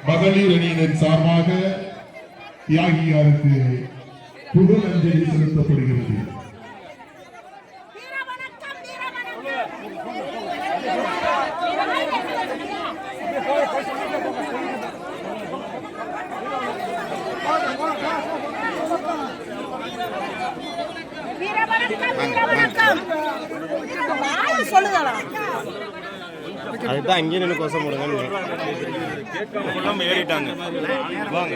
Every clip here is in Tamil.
மகளிர் அணியினர் சார்பாக தியாகியாருக்கு புகழஞ்சலி செலுத்தப்படுகிறது. அதுதான் அங்கே நின்று கோசம் போடுங்க ஏறிட்டாங்க வாங்க.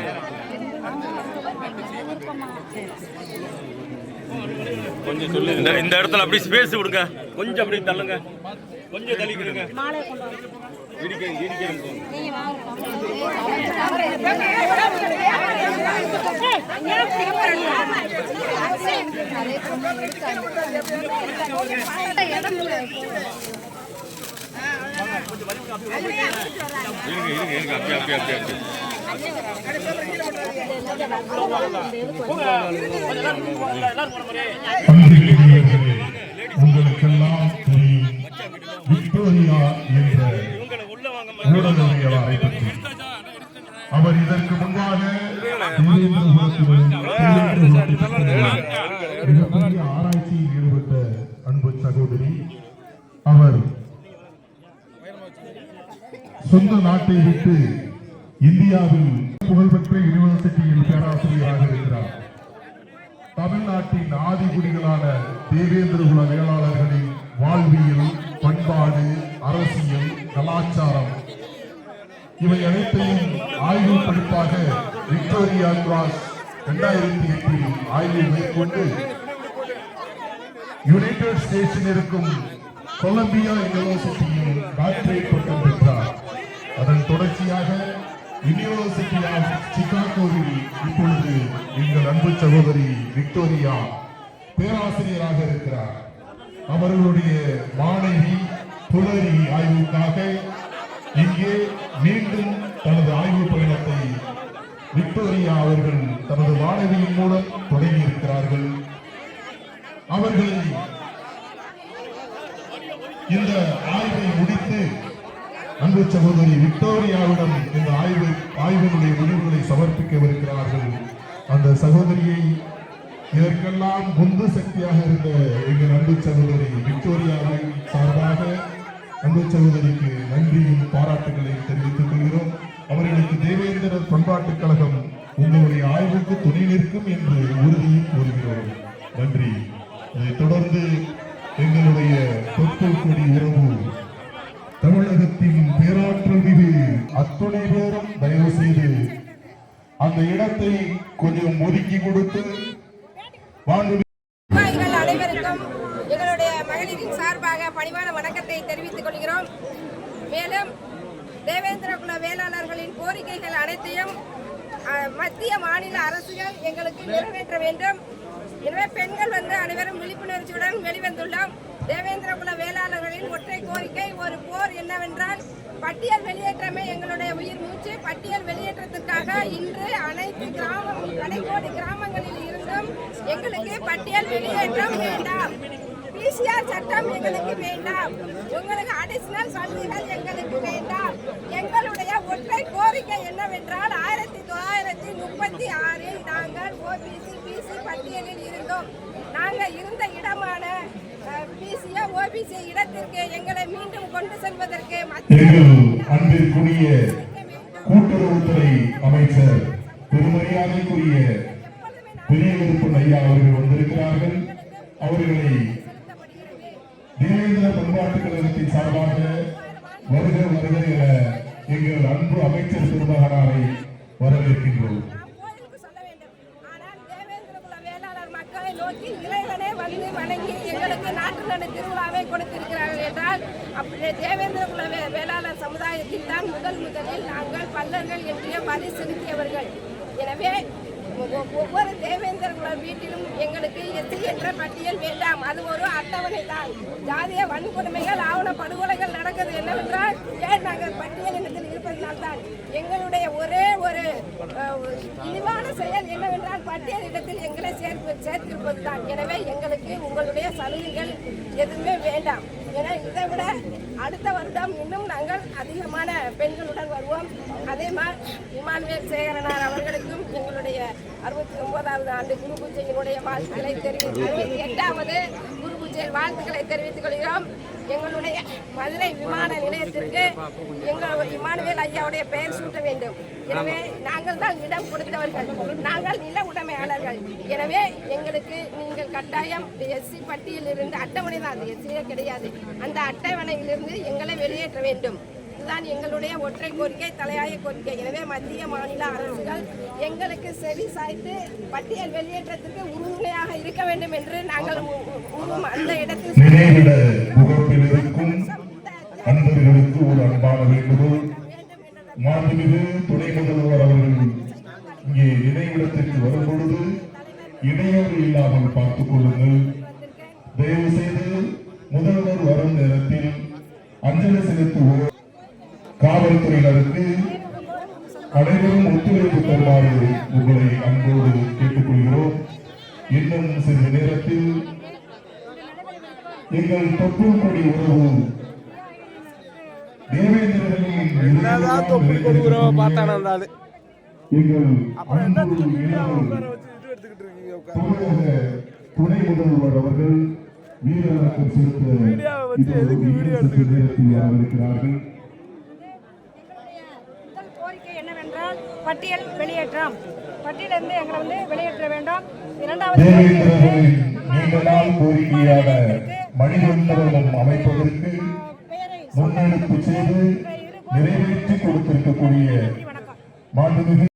கொஞ்சம் சொல்லுங்க இந்த இடத்துல அப்படி ஸ்பேஸ் விடுங்க, கொஞ்சம் அப்படி தள்ளுங்க, கொஞ்சம் தள்ளிக்கிடுங்க. உங்களுக்கெல்லாம் விக்டோரியா என்ற ஊடகவியலாளரை பற்றி அவர் இதற்கு முன்பாக மிகப்பெரிய ஆராய்ச்சியில் ஈடுபட்ட அன்பு சகோதரி. அவர் சொந்த நாட்டை விட்டு இந்தியாவில் புகழ்பெற்ற யூனிவர்சிட்டியில் பேராசிரியராக இருக்கிறார். தமிழ்நாட்டின் ஆதிகுடிகளான தேவேந்திர குல வேளாளர்களின் வாழ்வியல், பண்பாடு, அரசியல், கலாச்சாரம் இவை அனைத்தையும் ஆய்வு படிப்பாக விக்டோரியா கிராஸ் 2008 ஆய்வு மேற்கொண்டு யுனைடெட் ஸ்டேட்ஸில் இருக்கும் கொலம்பியா யூனிவர்சிட்டியில் டாக்டரேட் பட்டம் பெற்றார். அதன் தொடர்ச்சியாக யூனிவர்சிட்டி ஆஃப் சிகாகோவில் இப்பொழுது எங்கள் அன்பு சகோதரி விக்டோரியா பேராசிரியராக இருக்கிறார். அவர்களுடைய மாணவி புலரி ஆய்வுக்காக இங்கே மீண்டும் தனது ஆய்வு பயணத்தை விக்டோரியா அவர்கள் தனது மாணவியின் மூலம் தொடங்கி இருக்கிறார்கள். அவர்கள் இந்த ஆய்வை முடித்து அன்பு சகோதரி விக்டோரியாவிடம் இந்த ஆய்வினுடைய முடிவுகளை சமர்ப்பிக்கவிருக்கிறார்கள். அந்த சகோதரியை இதற்கெல்லாம் முந்து சக்தியாக இருந்த எங்கள் அன்பு சகோதரி விக்டோரியாவின் சார்பாக அன்பு சகோதரிக்கு நன்றியும் பாராட்டுகளையும் தெரிவித்துக் கொள்கிறோம். அவர்களுக்கு தேவேந்திர பண்பாட்டுக் கழகம் உங்களுடைய ஆய்வுக்கு துணை நிற்கும் என்று உறுதியும் கூறுகிறோம். நன்றி. இதைத் தொடர்ந்து எங்களுடைய தொப்புள் கொடி உறவு தமிழகத்தின் பேராற்றல் மிகு அத்துணை பேரும் தயவு செய்து அந்த இடத்தை கொஞ்சம் ஒதுக்கி கொடுத்து அனைவருக்கும் எங்களுடைய மகளிரின் சார்பாக பணிவான வணக்கத்தை தெரிவித்துக் கொள்கிறோம். மேலும் தேவேந்திர குல வேளாளர்களின் கோரிக்கைகள் அனைத்தையும் மத்திய மாநில அரசுகள் எங்களுக்கு நிறைவேற்ற வேண்டும். எனவே பெண்கள் அனைவரும் விழிப்புணர்ச்சியுடன் வெளிவந்துள்ளோம். தேவேந்திர குல வேளாளர்களின் ஒற்றை கோரிக்கை ஒரு போர் என்னவென்றால் பட்டியல் வெளியேற்றமே எங்களுடைய உயிர் மூச்சு. பட்டியல் வெளியேற்றத்திற்காக இன்று அனைத்து கடைக்கோடி கிராமங்களில் இருந்தும் எங்களுக்கு பட்டியல் வெளியேற்றம் வேண்டாம். பிசிஆர் சட்டம் எங்களுக்கு வேண்டாம். உங்களுக்கு அடிஷனல் சலுகைகள் எங்களுக்கு வேண்டாம். எங்களுடைய ஒற்றை கோரிக்கை என்னவென்றால் 1936 நாங்கள் ஓபிசி பிசி பட்டியலில் இருந்தோம். நாங்கள் இருந்த இடமான பிசிய ஓபிசி இடத்திற்கு எங்களை மீண்டும் கொண்டு செல்வதற்கு அன்பிற்குரிய கூட்டுறவுத்துறை அமைச்சர் பெருமரியாதைக்குரிய பெரியவருப்பன் ஐயா அவர்கள் வந்திருக்கிறார்கள். அவர்களை தேவேந்திர பண்பாட்டுக் கழகத்தின் சார்பாக வருக வருக என எங்கள் அன்பு அமைச்சர் பெருமகனாரை வரவேற்கின்றோம். நோக்கி இறைவனே வந்து வணங்கி எங்களுக்கு நாட்டு நடு திருவிழாவை கொடுத்திருக்கிறார்கள் என்றால் அப்படியே தேவேந்திர குல வேளாளர் சமுதாயத்தில் தான் முதலில் நாங்கள் பல்லர்கள் என்று வரி செலுத்தியவர்கள். எனவே ஒவ்வொரு தேவேந்திர குல வீட்டிலும் எங்களுக்கு எஸ்சி என்ற பட்டியல் வேண்டாம். அது ஒரு அட்டவணை தான். ஜாதிய வன்கொடுமைகள் ஆவண படுகொலைகள் நடக்கிறது என்னவென்றால் ஏன் நாங்கள் பட்டியல் இடத்தில் இருப்பதனால் தான். எங்களுடைய ஒரே ஒரு இழிவான செயல் என்னவென்றால் பட்டியல் இடத்தில் எங்களை சேர்த்திருப்பது தான். எனவே எங்களுக்கு உங்களுடைய சலுகைகள் எதுவுமே வேண்டாம். என இதை விட அடுத்த வருடம் இன்னும் நாங்கள் அதிகமான பெண்களுடன் வருவோம். அதே மாதிரி இமானுவேல் சேகரனார் அவர்களுக்கும் எங்களுடைய 69வது ஆண்டு குரு பூஜையினுடைய வாழ்த்துக்களை 68வது குரு பூஜை வாழ்த்துக்களை தெரிவித்துக் கொள்கிறோம். எங்களுடைய மதுரை விமான நிலையத்திற்கு எங்கள் இமானுவேல் ஐயாவுடைய பெயர் சூட்ட வேண்டும். எனவே நாங்கள் தான் இடம் கொடுத்தவர்கள், நாங்கள் நில உடைமையாளர்கள். எனவே எங்களுக்கு நீங்கள் கட்டாயம் எஸ்சி பட்டியலில் இருந்து அட்டவணை தான், அது எஸ்சியே கிடையாது, அந்த அட்டவணையிலிருந்து எங்களை வெளியேற்ற வேண்டும். இதுதான் எங்களுடைய ஒற்றை கோரிக்கை, தலையாய கோரிக்கை. எனவே மத்திய மாநில அரசுகள் எங்களுக்கு செவி சாய்த்து பட்டியல் வெளியேற்றத்துக்கு உறுதுணையாக இருக்க வேண்டும் என்று நாங்கள் அந்த இடத்தில் நினைவிட முகப்பில் இருக்கும் அன்பர்களுக்கு ஒரு அன்பான வேண்டுகோள். மாண்புமிகு துணை முதல்வர் அவர்கள் இங்கே நினைவிடத்திற்கு வரும்பொழுது இடையூறு இல்லாமல் பார்த்துக் கொள்ளுங்கள். தயவு செய்து முதல்வர் வரும் நேரத்தில் அஞ்சலி செலுத்துவோர் காவல்துறையினருக்கு அனைவரும் ஒத்துழைப்பு தருமாறு உங்களை அன்போடு கேட்டுக்கொள்கிறோம். இன்னும் சிறிது நேரத்தில் எங்கள் தொப்புள் கொடி உறவு தேவேந்திரர்களின் எங்கள் அன்பு இளவல் தமிழக துணை முதல்வர் அவர்கள் வீரவணக்கம் செலுத்த நேரத்தில் வரவிருக்கிறார்கள். கோரிக்கை என்னவென்றால் பட்டியல் வெளியேற்றம், பட்டியலிருந்து எங்களை வெளியேற்ற வேண்டும். இரண்டாவது கோரிக்கையான மணிமண்டபம் அமைப்பதற்கு முன்னெடுப்பு செய்து நிறைவேற்றி கொடுத்திருக்கக்கூடிய மாண்புமிகு